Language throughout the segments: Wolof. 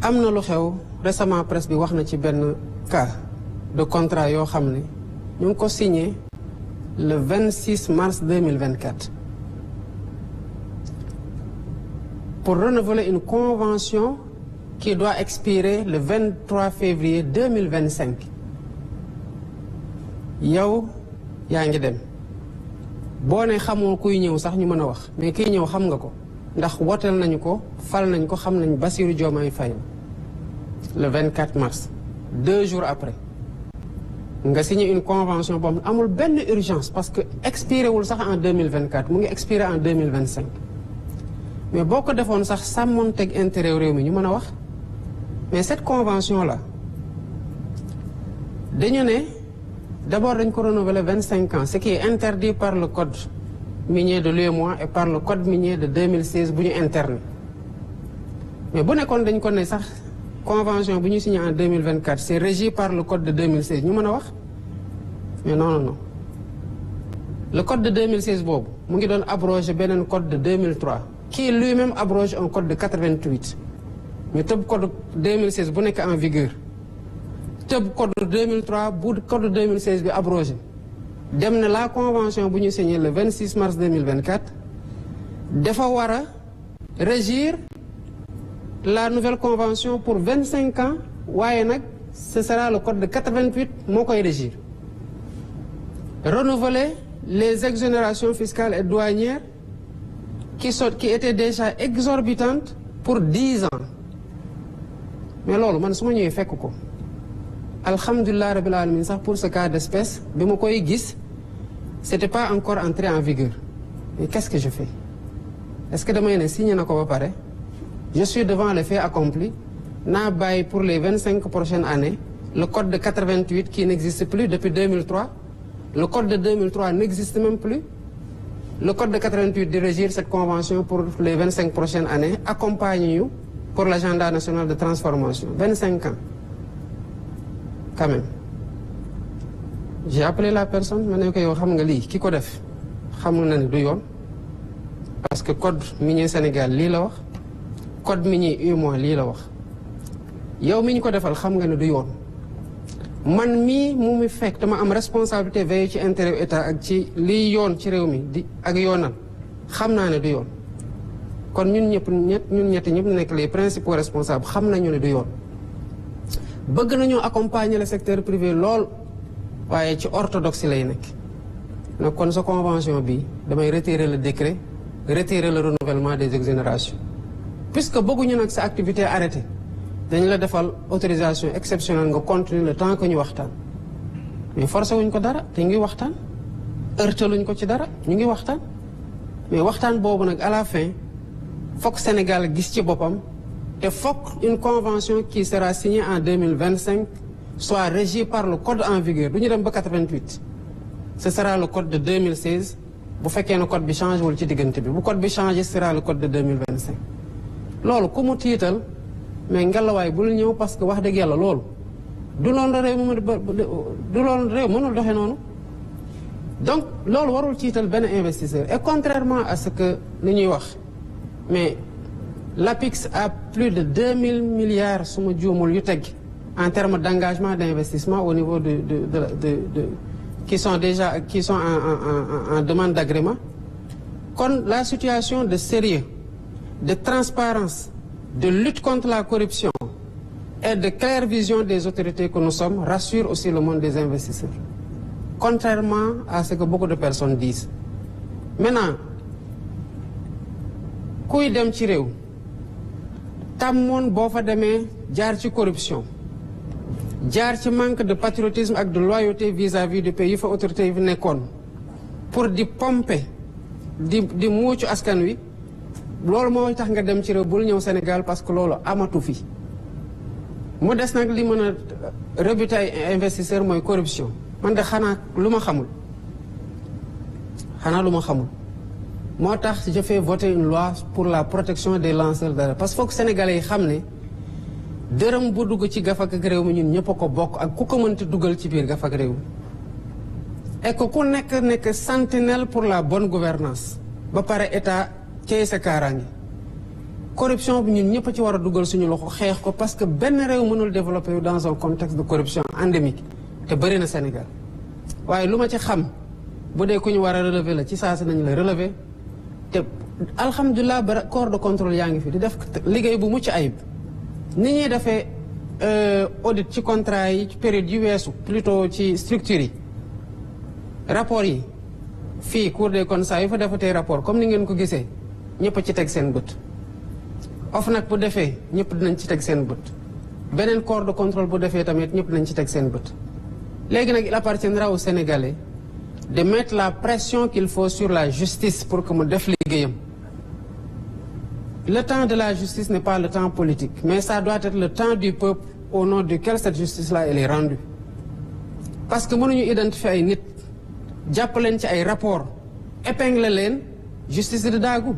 am na lu xew récemment presse bi wax na ci benn cas de contrat yoo xam ne ñu ngi ko signé le 26 mars 2024 pour renouveler une convention qui doit expirer le 23 février 2025 yow yaa ngi dem boo ne xamoo kuy ñëw sax ñu mën a wax mais kiy ñëw xam nga ko ndax woteel nañu ko fal nañ ko xam nañ Bassirou Diomaye Faye le 24 mars 2 jours après nga signé une convention boobu amul benn urgence parce que expiré wul sax en 2024 mu ngi expiré en 2025 mais boo ko defoon sax sàmmoon teg intérêt réew mi ñu mën a wax mais cette convention là dañu ne d'abord dañ ko renouveler 25 ans ce qui est interdit par le code minier de l'UEMOA et par le code minier de 2016 bu ñu interne mais bu nekkoon dañ ko ne sax convention bu ñu signé en 2024 c'est régi par le code de 2016 ñu mën a wax mais non non non le code de 2016 boobu mu ngi doon abroger beneen code de 2003 qui lui-même abroge un code de 88 ñu tëb code 2016 bu nekk en vigueur tëb code 2003 bu code 2016 bi abrogé dem na la convention bu ñu signé le 26 mars 2024 dafa war a régir la nouvelle convention pour 25 ans waaye nag ce sera le code de 88 moo koy régir renouveler les exonérations fiscales et douanières qui étaient déjà exorbitantes pour 10 ans mais loolu man su ma ñëwee fekk ko alhamdulilah rabbil alamin sax pour ce cas d'espèce bi ma koy gis c'était pas encore entré en vigueur mais qu'est-ce que je fais est-ce que damay ne signé na ko ba pare je suis devant les faits accomplis naa bàyyi pour les 25 prochaines années le code de 88 qui n'existe plus depuis 2003 le code de 2003 n'existe même plus le code de 88 de régir cette convention pour les 25 prochaines années accompagne ñu pour l'agenda national de transformation 25 ans quand même j'ai appelé la personne ma ne ko yow xam nga lii ki ko def xamul na ne du yoon parce que code minier Sénégal lii la wax code minier UEMOA lii la wax yow mi ñu ko defal xam nga ne du yoon man mii mu mi fekk dama am responsabilité veiller ci intérêt état ak ci liy yoon ci réew mi di ak yoonal xam naa ne du yoon kon ñun ñetti ñëpp nekk les principaux responsables xam nañu ne du yoon bëgg nañoo accompagner le secteur privé lool waaye ci orthodoxie lay nekk nag kon sa convention bi damay retirer le décret retirer le renouvellement des exonérations puisque bëgguñu nag sa activité arrêtée dañ la defal autorisation exceptionnelle nga continuer le temps que ñu waxtaan mais forcé wuñ ko dara te ngi waxtaan heurtaluñ ko ci dara ñu ngi waxtaan mais waxtaan boobu nag à la fin fokk Sénégal gis ci boppam te fokk une convention qui sera signée en 2025 soit régie par le code en vigueur du ñu dem ba 88 ce sera le code de 2016 bu fekkee ne code bi changé wul ci diggante bi bu code bi changé ce sera le code de 2025 loolu ku mu tiital mais ngelawaay bul ñëw parce que wax dëgg yàlla loolu du loolu réew mënul doxee noonu donc loolu warul tiital benn investisseur et contrairement à ce que li ñuy wax mais l'APIX a plus de 2000 milliards su ma juumul yu teg en termes d'engagement d'investissement au niveau de qui sont en demande d'agrément kon la situation de sérieux de transparence de lutte contre la corruption et de claire vision des autorités que nous sommes rassure aussi le monde des investisseurs contrairement à ce que beaucoup de personnes disent maintenant kuy dem ci réew tàmmoon boo fa demee jaar ci corruption jaar ci manque de patriotisme ak de loyauté vis-à-vis du pays yi fa autorités yi fi nekkoon pour di pomper di muucu askan wi loolu moo tax nga dem ci réew bul ñëw Sénégal parce que loolu amatu fi mu des nag li mën a rebuter ay investisseurs mooy corruption man de xanaa lu ma xamul moo tax je fais voter une loi pour la protection des lanceurs d'alerte parce que foog Sénégalais yi xam ne dërëm bu dugg ci gafak ak réew mi ñun ñëpp a ko bokk ak ku ko mënti dugal ci biir gafak réew mi et que ku nekk sentinelle pour la bonne gouvernance ba pare état cey sa kaaraange corruption bi ñun ñëpp a ci war a dugal suñu loxo xeex ko parce que benn réew mënul développer dans un contexte de corruption endémique te bëri na Sénégal waaye lu ma ci xam bu dee ku ñu war a relever la ci saa si nañu la relever te alhamdulilah ba corps de contrôle yaa ngi fi di def liggéey bu mucc ayib ni ñuy defee audit ci contrat yi ci période yu weesu plutôt ci structure yi rapport yi fii Cour des comptes saa yu fa defatee rapport comme ni ngeen ko gisee ñëpp a ci teg seen bët OFNAC bu defee ñëpp dinañ ci teg seen bët beneen corps de contrôle bu defee tamit ñëpp dinañ ci teg seen bët léegi nag il appartiendra aux Sénégalais de mettre la pression qu'il faut sur la justice pour que mu def liggéeyam. Le temps de la justice n'est pas le temps politique mais ça doit être le temps du peuple au nom duquel cette justice-là elle est rendue parce que mënuñu identifier ay nit jàpp leen ci ay rapport épingler leen justice di daagu.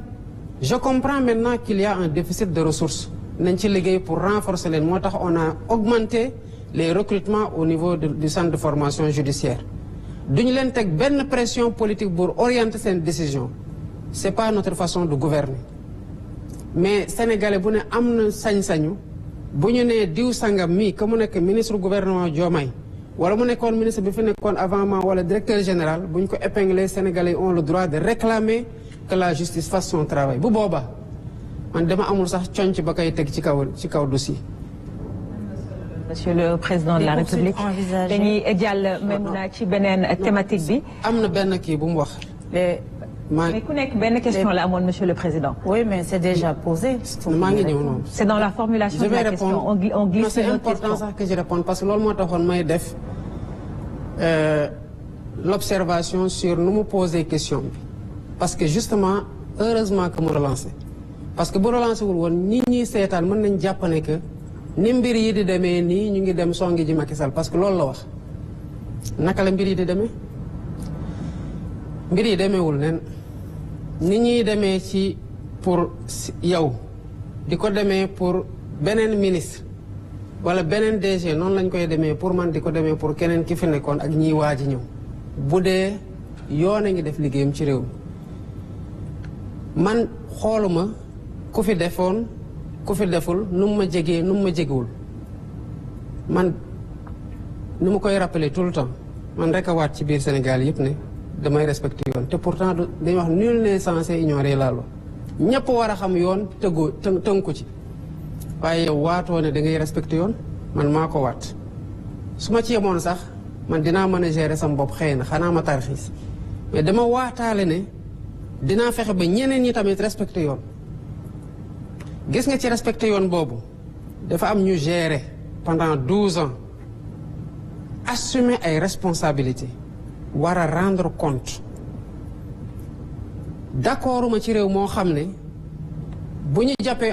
Je comprends maintenant qu'il y a un déficit de ressources nañ ci liggéey pour renforcer leen moo tax on a augmenté les recrutements au niveau du centre de formation judiciaire duñu leen teg benn pression politique pour orienter seen décision c'est pas notre façon de gouverner mais sénégalais bu ne am na sañ-sañu bu ñu nee diw sangam mii que mu nekk ministre gouvernement Diomaye wala mu nekkoon ministre bi fi nekkoon avant moi wala directeur général bu ñu ko épingler sénégalais ont le droit de réclamer que la justice fasse son travail bu boobaa man dama amul sax conc ba koy teg ci kaw dossier. Monsieur le Président de la République dañuy jàll même ci beneen thématique bi. am na benn kii bu mu wax. mais ku nekk benn question la amoon Monsieur le Président. Oui mais c'est déjà posé. maa ngi ñëw noonu. C'est dans la formulation de la question on glisse. C'est important sax que je réponde parce que loolu moo taxoon may def l'observation sur nu mu poser question bi. parce que justement heureusement que mu relancé parce que bu relancé wul woon nit ñi seetaan mën nañ jàpp ne que ni mbir yi di demee nii ñu ngi dem songi ji Macky Sall parce que loolu la wax naka la mbir yi di demee mbir yi demeewul nen ni ñuy demee ci pour yow di ko demee pour beneen ministre wala beneen DG noonu lañ koy demee pour man di ko demee pour keneen ki fi nekkoon ak ñiy waaj a ñëw bu dee yoon a ngi def liggéeyam ci réew mi man xooluma ku fi defoon ku fi deful nu mu ma jegee nu mu ma jegewul man nu mu koy rappeler tout le temps man rek a waat ci biir Sénégal yëpp ne damay respecté yoon te pourtant dañuy wax nul n'est censé ignorer la loi ñëpp war a xam yoon tënku ci waaye yow waatoo ne da ngay respecté yoon man maa ko waat su ma ci yemoon sax man dinaa mën a gérer sama bopp xëy na xanaa ma tarxiis mais dama waataale ne dinaa fexe ba ñeneen ñi tamit respecté yoon gis nga ci respecté yoon boobu dafa am ñu gérer pendant 12 ans assumer ay responsabilités war a rendre compte d'accord ma ci réew moo xam ne bu ñu jàppee